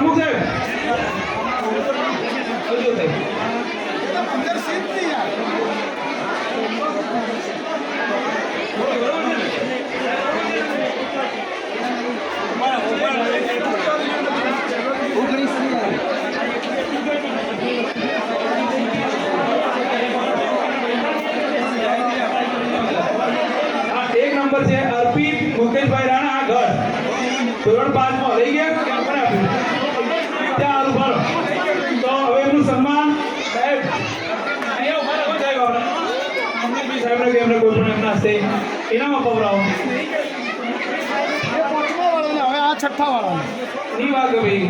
પ્રમુખ સાહેબ આવજો સાહેબ. આ એક નંબર છે અર્પિત મુકેશભાઈ રાણા ગઢ ધોરણ 5 માં લઈ ગયા કોને આપ્યું ત્યાં ઉભા રહો. તો હવે એમનું સન્માન સાહેબ અહીંયા ઉભા રહો સાહેબ. આપણે બી સાહેબને કે એમને કોઈ પણ એમના હસ્તે ઇનામ અપાવડાવો. હવે આ છઠ્ઠા વાળા ની વાત કે ભાઈ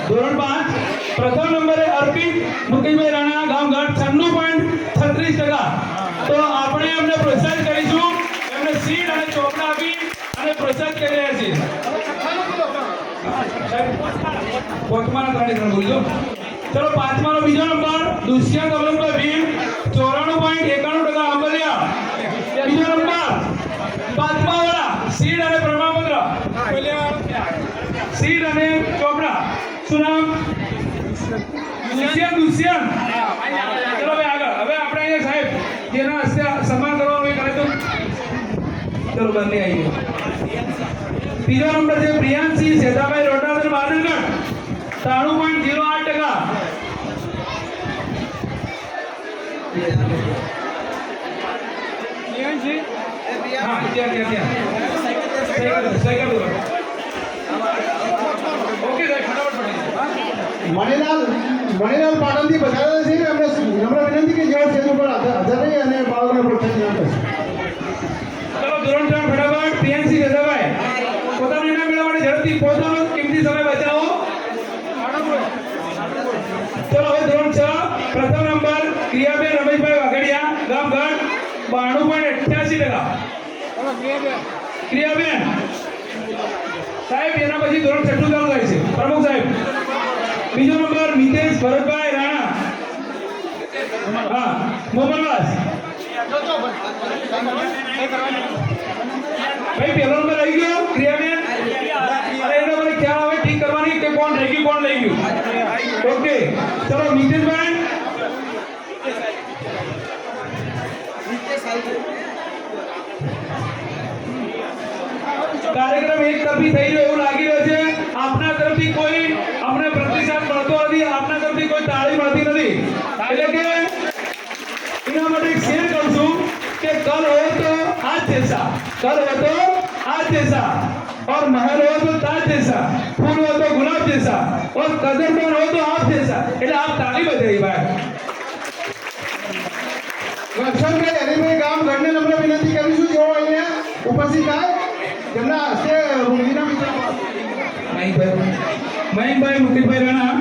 ધોરણ 5 પ્રથમ નંબરે અર્પિત મુકેશભાઈ રાણા ગામ ઘાટ 96.36%. તો આપણે એમને પ્રોત્સાહિત કરીશું. એમને સીડ અને ચોપડા આપી અને પ્રોત્સાહિત કરી રહ્યા છીએ. પોચમાના ત્રણે ત્રણ બોલજો. ચલો પાંચમાનો બીજો નંબર દુષ્યંત અવલંબભાઈ ભીમ 94.91% આંબલિયા. બીજો નંબર પાંચમા વાળા સીડ અને પ્રમાણપત્ર સીડ અને ચોપડા શું નામ દુષ્યંત. ચલો ભાઈ આગળ. હવે આપણે અહીંયા સાહેબ જેના હસ્તે સન્માન કરવાનું એ કરે તો ચલો બંને આવી ગયો. ત્રીજો નંબર છે પ્રિયાંશી સેતાભાઈ રોટાદર બાદલગઢ 93.08%. હા ત્યાં સહી કરી દો. ઓકે સાહેબ ફટાફટ પડી મણિલાલ પાટણથી બધાને છે એમને નમ્ર વિનંતી કે જેઓ સ્ટેજ ઉપર હાજર રહી અને બાળકોને પ્રોત્સાહન આપે. ચલો ધોરણ 3 ફટાફટ પ્રિયાંશી સેતાભાઈ પોતાનું ઇનામ મેળવવા માટે ઝડપથી પોતાનો કિંમતી સમય બચાવો. ચલો હવે ધોરણ 6 પ્રથમ નંબર ક્રિયાબેન રમેશભાઈ વાઘડિયા ગામ ગઢ 92.88%. ક્રિયાબેન સાહેબ એના પછી ધોરણ 6 ચાલુ થાય છે પ્રમુખ સાહેબ. બીજો નંબર મિતેશ ભરતભાઈ રાણા હા મોહમ્મદવાસ. ભાઈ પહેલો નંબર આવી ગયો ક્રિયાબેન. અરે એનો મને ખ્યાલ આવે ઠીક કરવાની કે કોણ રહી ગયું કોણ લઈ ગયું. ઓકે ચલો મિતેશભાઈ. કાર્યક્રમ એક તરફી થઈ રહ્યો એવું લાગી રહ્યું છે. આપના તરફથી કોઈ અમને પ્રતિસાદ મળતો નથી. આપના તરફથી કોઈ તાળી મળતી નથી. એટલે કે એના માટે એક શેર કરું છું કે કલ हो तो आज जैसा, कल हो तो आज जैसा, और महल हो तो ताज जैसा, फूल हो तो गुलाब जैसा, और कदरदान हो तो आप जैसा. એટલે આપ તાળી બજાવી ભાઈ. લક્ષણભાઈ હરિભાઈ ગામ ઘરને નમ્ર વિનંતી કરીશું જેઓ અહીંયા ઉપસ્થિત થાય તેમના હસ્તે રૂમજીના વિચાર મયંકભાઈ મુકેશભાઈ રાણા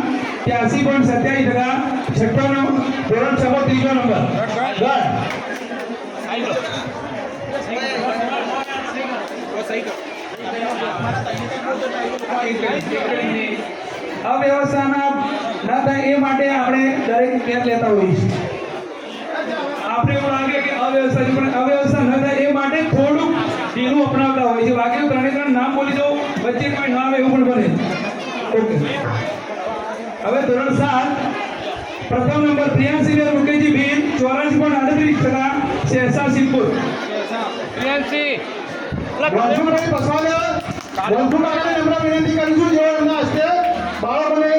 83.27%. છઠ્ઠો નંબર ધોરણ 6 ત્રીજો નંબર ગઢ. અવ્યવસ્થાના ન થાય એ માટે આપણે દરેક સ્ટેપ લેતા હોઈએ છીએ. આપણે એવું લાગે કે અવ્યવસ્થા ન થાય એ માટે થોડુંક ઢીલું અપનાવતા હોય છે. બાકી ત્રણે ત્રણ નામ બોલી દો વચ્ચે કોઈ ના આવે એવું પણ બને. ઓકે હવે ધોરણ 7 પ્રથમ નંબર પ્રિયાંશીબેન મુકેશજી ભીમ 84.38%. શેરશાહ સિદ્ધપુર. વંશુભાઈ પસવાદા વંશુભાઈને નમ્ર વિનંતી કરીશું જેઓ એમના હસ્તે બાળકોને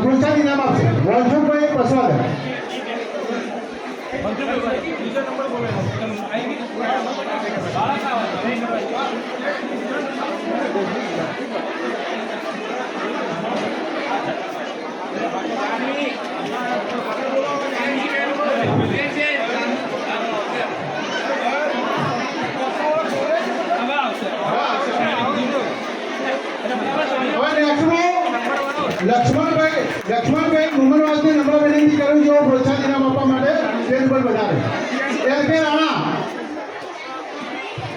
પ્રોત્સાહન ઇનામ આપશે. વંશુભાઈ પસવાદા. લક્ષ્મણભાઈ મુમનવાસને નમ્ર વિનંતી કરું જેઓ પ્રોત્સાહન ઇનામ આપવા માટે સ્ટેજ પર વધારે. L K Rana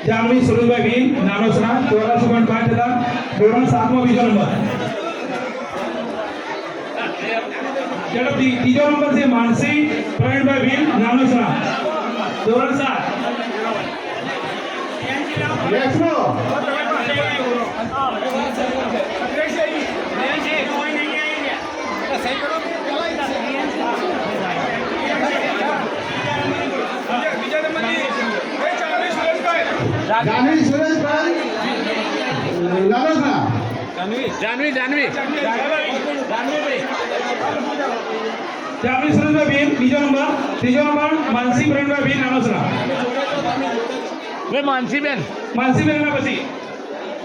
Janvi Sureshbhai Bhil નાનોસરા 84.5%. ધોરણ 7 માં બીજો નંબર. ઝડપથી ત્રીજો નંબર છે માનસી પ્રવીણભાઈ ભીલ નાનોસરા ધોરણ 7. બેસવો. જાનવી સુરેશભાઈ લાલોસરા. જાનવી સુરેશભાઈ ભીલ બીજો નંબર. ત્રીજો નંબર માનસી પ્રવીણભાઈ ભીલ નાનોસરા. માનસીબેન માનસીબેન પછી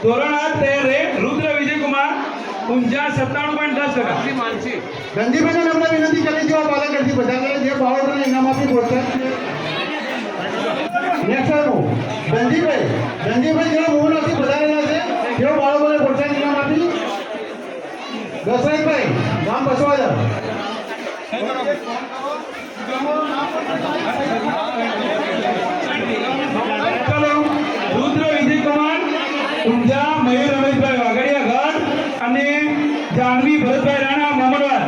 ધોરણ 8 તૈયાર રહે રુદ્ર વિજયકુમાર ઊંઝા 97.10%. માનસી ગંજીભાઈને નમ્ર વિનંતી કરી છે પાલનગઢથી બધાને જે બાળકોને ઇનામ આપી પ્રોત્સાહન. નેક્સ્ટ આવું ગંજીભાઈ જેઓ મોહનથી વધારેલા છે તેઓ બાળકોને પ્રોત્સાહન ઇનામ આપી. દશરથભાઈ ગામ બસવાદર. ચલો રુદ્ર વિજયકુમાર ઊંઝા મયુર રમેશભાઈ વાઘડિયા ગઢ અને જાનવી ભરતભાઈ રાણા મામલવાડ.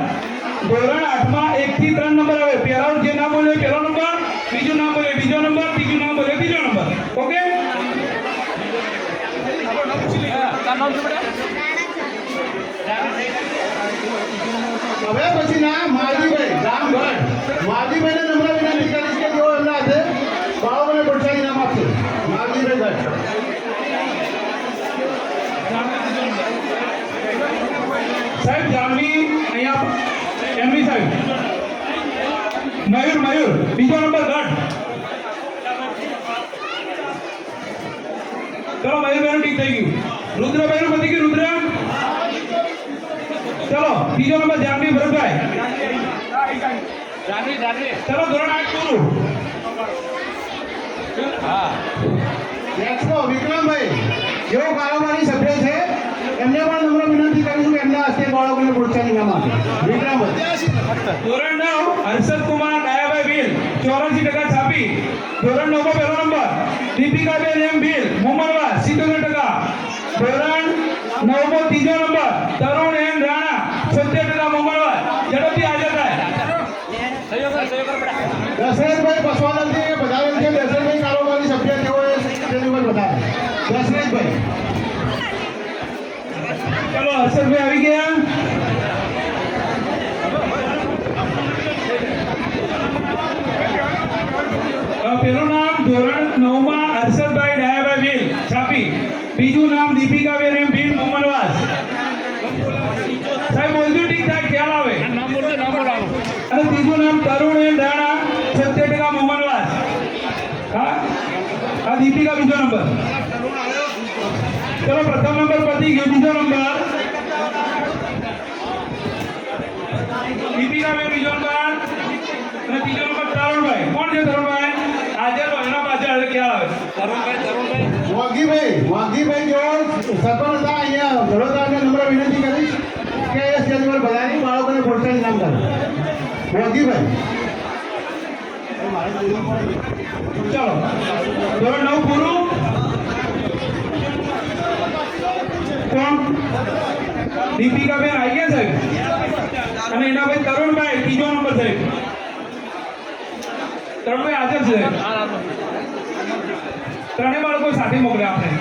ધોરણ 8 માં 1 થી 3 નંબર આવે. પહેલા જે નામ બોલે પહેલો નંબર, બીજું નામ બોલે બીજો નંબર, ત્રીજું નામ બોલે ત્રીજો નંબર. ઓકે હવે પછી ના માલજીભાઈ રામગઢ. માલજીભાઈને નમ્ર વિનંતી કરીશ કે તેઓ એમના હાથે બાળકોને પ્રોત્સાહન ઇનામ આપશે. માલજીભાઈ ગઢ. સાહેબ જાનવી અહીંયા એમવી સાહેબ મયુર બીજો નંબર ગઢ. ચલો મયુરભાઈનું ઠીક થઈ ગયું. રુદ્રભાઈનું પતી ગયું. રુદ્ર ચલો બીજો નંબર જાનવી ભરતભાઈ. ચલો ધોરણ 8 પૂરું. નેક્સ્ટમાં વિક્રમભાઈ જેઓ કારોબારી સભ્ય છે એમને પણ નમ્ર વિનંતી કરીશું કે એમના હસ્તે બાળકોને પ્રોત્સાહન ઇનામ આપે. વિક્રમભાઈ. ધોરણ 9 હર્ષદ કુમાર ડાયાભાઈ ભીલ 84% છાપી. ધોરણ 9 માં પહેલો નંબર દીપિકાબેન એમ ભીલ મુમરવા 77%. ધોરણ 9 માં ત્રીજો નંબર તરુણ એન રાણા 76% મુમરવા. ઝડપથી હાજર થાય. દશરથભાઈ પસવાનંદથી વધારે છે. દશરથભાઈ કારોબારી સભ્ય તેઓએ તેની ઉપર વધારે. દશરથભાઈ. ચલો હર્ષદભાઈ આવી ગયા. પેલું નામ ધોરણ 9 માં હર્ષદભાઈ ડાયાભાઈ ભીલ છાપી. બીજું નામ દીપિકાબેન એમ ભીલ મુમનવાસ. સાહેબ બોલજો ઠીક થાય ખ્યાલ આવે. અને ત્રીજું નામ તરુણ એન રાણા 76% મુમનવાસ. હા આ દીપિકા બીજો નંબર. ચલો પ્રથમ નંબર પતી ગયો. બીજો નંબર દીપિકાબેન બીજો નંબર અને ત્રીજો નંબર તરુણભાઈ. કોણ છે તરુણભાઈ? હાજર હોય એના પાછળ ખ્યાલ આવે. વાઘીભાઈ જેઓ સરપંચ હતા અહીંયા વડોદરાને નમ્ર વિનંતી કરીશ કે એ સ્ટેજ પર બધાની બાળકોને પ્રોત્સાહન ઇનામ કરે. વાઘીભાઈ. ચલો ધોરણ 9 પૂરું. કોણ? દીપિકાબેન આવી ગયા સાહેબ અને એના ભાઈ તરુણભાઈ ત્રીજો નંબર સાહેબ. તરુણભાઈ હાજર છે. ત્રણેય બાળકો સાથે મોકલ્યા આપણે.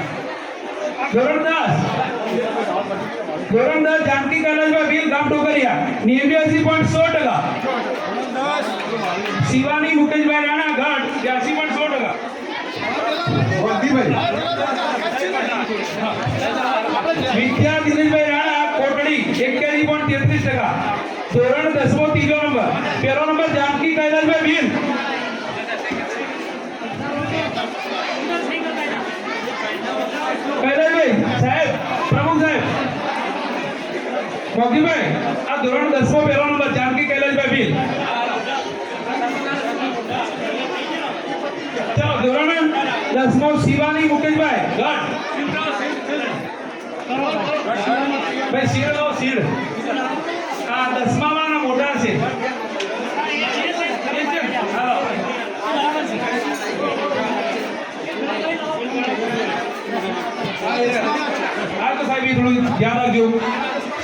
ધોરણ 10 જાનકી કૈલાસભાઈ ભીલ ગામ ટોકરિયા 89.100%. શિવાની મુકેશભાઈ રાણા ગઢ 82.100%. વાઘીભાઈ. વિદ્યા દિનેશભાઈ રાણા કોટડી 81.33%. ધોરણ 10 માં ત્રીજો નંબર. પહેલો નંબર જાનકી કૈલાસભાઈ ભીલ. કૈલાસભાઈ સાહેબ પ્રમુખ સાહેબ મોગીભાઈ આ ધોરણ 10 માં પહેલો નંબર જાનકી કૈલાસભાઈ ભીલ. ચલો ધોરણ 10 માં શિવાની મુકેશભાઈ ગઢ. ભાઈ શીડ લો શીડ. આ 10મા ના મોટા છે. હાલો થોડું ધ્યાન રાખજો.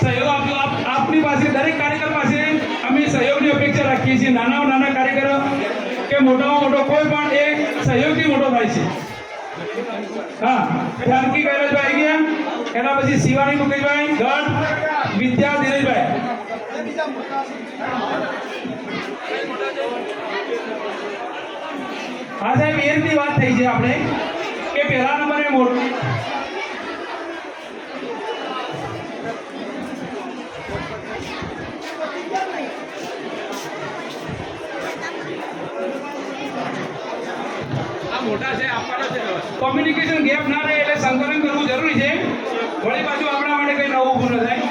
સહયોગ આપજો. આપની પાસે દરેક કાર્યકર પાસે અમે સહયોગની અપેક્ષા રાખીએ છીએ. નાના કાર્યકર કે મોટામાં મોટો કોઈ પણ એ સહયોગથી મોટો થાય છે. હા, જાનકી કૈલાસભાઈ આવી ગયા. એના પછી શિવાની મુકેશભાઈ, ગઢ વિદ્યા દિનેશભાઈ. હા સાહેબ, એ રીતની વાત થઈ છે આપણે કે પહેલા નંબરે મોટું કોમ્યુનિકેશન ગેપ ના રહે એટલે સંકલન કરવું જરૂરી છે. વળી પાછું આપણા માટે કંઈ નવું ઊભું ન થાય.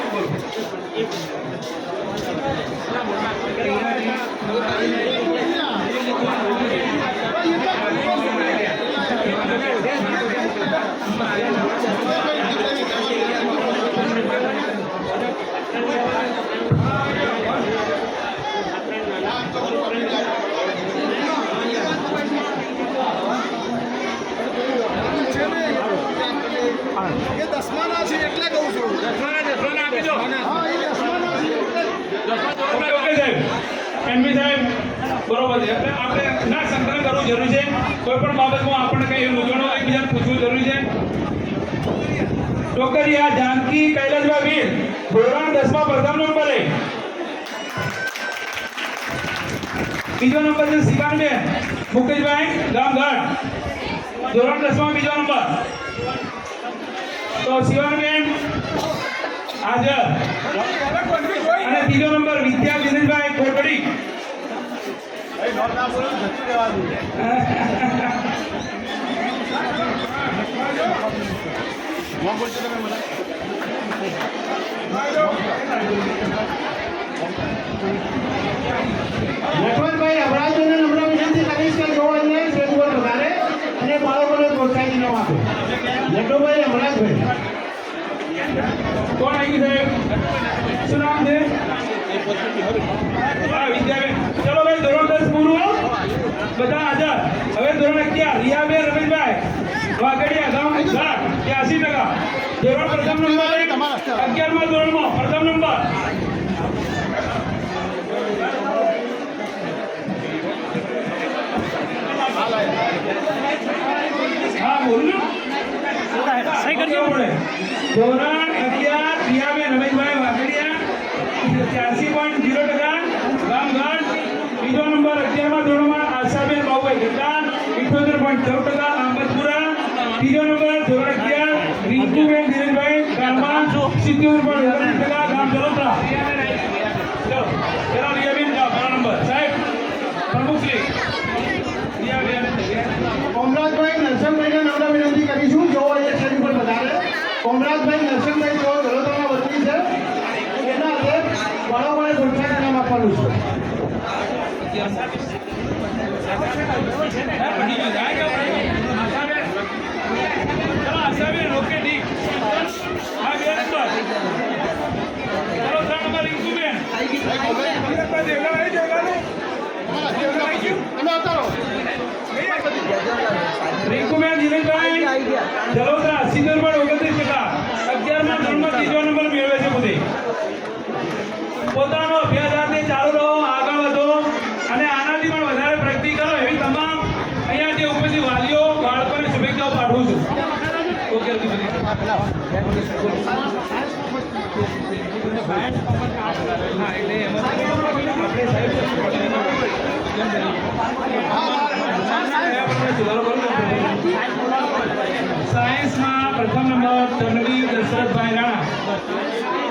એ દસમાના છે એટલે કહું છું. આપી દો. હા, એ દસમાના છે એટલે ઓકે સાહેબ, એમપી સાહેબ બરોબર છે. એટલે આપણે ના સંકલન કરવું જરૂરી છે. કોઈ પણ બાબતમાં આપણને કંઈ મૂંઝવણ હોય એકબીજાને પૂછવું જરૂરી છે. ટોકરિયા જાનકી કૈલાસભાઈ વીર, ધોરણ 10 માં પ્રથમ નંબરે. બીજો નંબર છે શિવાનબેન મુકેશભાઈ ગામગઢ, ધોરણ 10 માં બીજો નંબર. તો શિવાનબેન હાજર. અને ત્રીજો નંબર વિદ્યા દિનેશભાઈ કોટડી. લક્ષ્મણભાઈ અબરાજોને નમ્ર વિનંતી કરીશ કે જો અહીંયા સ્ટેજ ઉપર વધારે અને બાળકોને પ્રોત્સાહન આપે. લક્ષ્મણભાઈ અબરાજભાઈ. કોણ આવી ગયું સાહેબ? શું નામ છે? હા, વિદ્યાબેન. ચલો ભાઈ, ધોરણ 10 પૂરું. બધા હાજર. હવે ધોરણ 11 રિયાબેન રમેશભાઈ વાગડિયા ગામ ઘાટ 83%. ધોરણ પ્રથમ નંબર 11મા ધોરણમાં પ્રથમ નંબર. હા, બોલું ને? સહી કરજો. ધોરણ 11 રિયાબેન રમેશભાઈ વાગડિયા 83.0%. ગામઘાટ. બીજો નંબર 11મા ધોરણમાં આશાબેન બાબુભાઈ ગઢડા 78.14%. આંબતપુરા. ત્રીજો નંબર ધોરણ 11 રિંકુબેન દિનેશભાઈ ગામમાં 70.29%. ગામ જલોત્રા. ચલો પેલા રિયાબેન જાઓ, પેલા નંબર સાહેબ પ્રમુખશ્રી રિયાબેન. કોમરાજભાઈ નરસિંહભાઈને નમ્ર વિનંતી કરીશું જો અહીંયા સ્ટેજ ઉપર વધારે. કોમરાજભાઈ નરસિંહભાઈ જો વડોદરાના વતની છે એના એક બાળકોને પ્રોત્સાહન ઇનામ આપવાનું છે. આશાબેન ઓકે ઠીક. હા, બે નંબર. ચલો 3 નંબર રિંકુબેન. રિંકુબેન દિનેશભાઈ જલોદરા 70.29%. 11મા ધોરણમાં ત્રીજો નંબર મેળવે છે. બધે પોતાનો અભ્યાસ સાથે ચાલુ રહો, આગળ વધો અને આનાથી પણ વધારે પ્રગતિ કરો એવી તમામ અહીંયા જે ઉપસ્થિત વાલીઓ બાળકોને શુભેચ્છાઓ પાઠવું છું. ઓકે હા, એટલે એમાં આપણે સાહેબ સુધારો કરો. સાયન્સમાં પ્રથમ નંબર તનવી દશરથભાઈ રાણા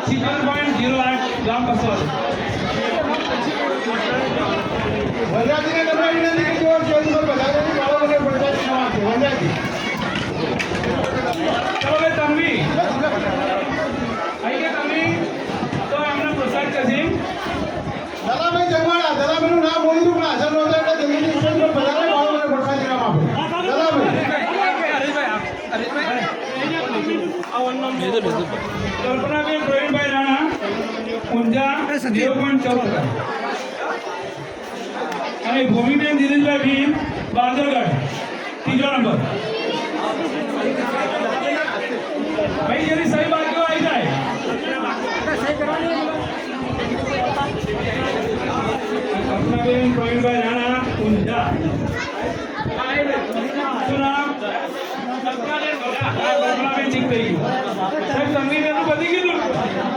70.08. ગામ કસોલ. વનરાજીને નમ્ર વિનંતી કે જો સ્ટેજ ઉપર વધારે બાળકોને પ્રોત્સાહન ઇનામ આપે. વનરાજી. ચલો ભાઈ તન્વી આવી ગયા. તન્વી તો એમને પ્રોત્સાહિત કરશે. દલાભાઈ જગવાડા. દલાભાઈનું નામ બોલી દઉં પણ હાજર નહોતા એટલે જલ્દીથી સ્ટેજ ઉપર વધારે બાળકોને પ્રોત્સાહન ઇનામ આપે. દલાભાઈ. કલ્પનાબેન પ્રવીણભાઈ રાણા ઊંઝા 0.14%. અને ભૂમિબેન દિનેશભાઈ ભીમ બાંદરગઢ ત્રીજો નંબર. ભાઈ જેની સહી બાકીઓ આવી ઊંઝા. શું નામ? બબલાબેન ઠીક થઈ ગયું. સાહેબ, સંગીત એનું પતી ગયું હતું?